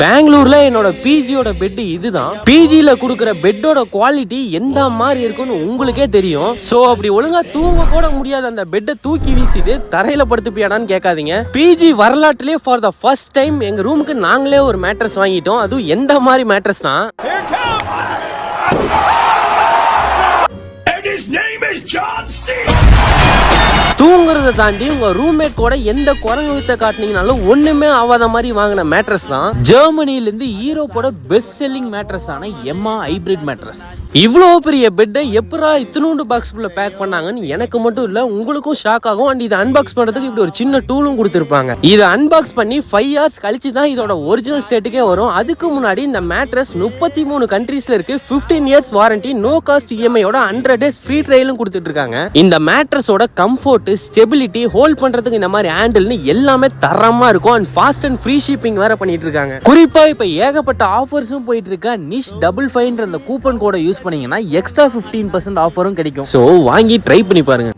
பெங்களூர்ல என்னோட பிஜியோட பெட் இதுதான். பிஜில குடுக்குற பெட்டோட குவாலிட்டி எந்த மாதிரி இருக்குன்னு உங்களுக்கே தெரியும். சோ அப்படி ஒழுங்கா தூங்க கூட முடியாத அந்த பெட்டை தூக்கி வீசிட்டு தரையில படுத்துப்பியாடான்னு கேட்காதீங்க. பிஜி வரலாற்றிலே ஃபார் த ஃபர்ஸ்ட் டைம் எங்க ரூமுக்கு நாங்களே ஒரு மேட்ரஸ் வாங்கிட்டோம். அதுவும் எந்த மாதிரி மேட்ரஸ்னா, தூங்குறத தாண்டி உங்க ரூம்மேட் கூட எந்த குரங்கு வித்த காட்டினீங்கனாலும் ஒண்ணுமே ஆகாத மாதிரி வாங்கின மேட்ரஸ் தான் ஜெர்மனில இருந்து ஈரோப்போட பெஸ்ட் செல்லிங் மேட்ரஸ் ஆன எம்மா ஹைபிரிட் மேட்ரஸ். இவ்வளவு பெரிய பெட்டை எப்பரா இத்தனூண்டு பாக்ஸ்குள்ள பேக் பண்ணாங்கன்னு எனக்கு மட்டும் இல்ல உங்களுக்கும் ஷாக் ஆகும். அண்ட் இதை அன்பாக்ஸ் பண்றதுக்கு இப்படி ஒரு சின்ன டூலும் கொடுத்திருப்பாங்க. இதை அன்பாக்ஸ் பண்ணி 5 hours கழிச்சு தான் இதோட ஒரிஜினல் ஸ்டேட்டுக்கே வரும். அதுக்கு முன்னாடி இந்த மேட்ரஸ் 33 கண்ட்ரீஸ்ல இருக்கு. 15 years வாரண்டி, நோ காஸ்ட் இஎம்ஐயோட 100 days ஃப்ரீ ட்ரையலும் கொடுத்துட்டு இருக்காங்க. இந்த மேட்ரஸோட கம்ஃபோர்ட், ஸ்டெபிலிட்டி, ஹோல்ட் பண்றதுக்கு இந்த மாதிரி ஹேண்டில்னு எல்லாமே தரமா இருக்கும். And fast and free shipping வேற பண்ணிட்டு இருக்காங்க. குறிப்பா இப்ப ஏகப்பட்ட ஆஃபர்ஸும் போயிட்டு இருக்கா. நிஷ் 55 அந்த கூப்பன் கோட யூஸ் பண்ணீங்கன்னா எக்ஸ்ட்ரா 15% ஆஃபரும் கிடைக்கும். சோ வாங்கி ட்ரை பண்ணி பாருங்க.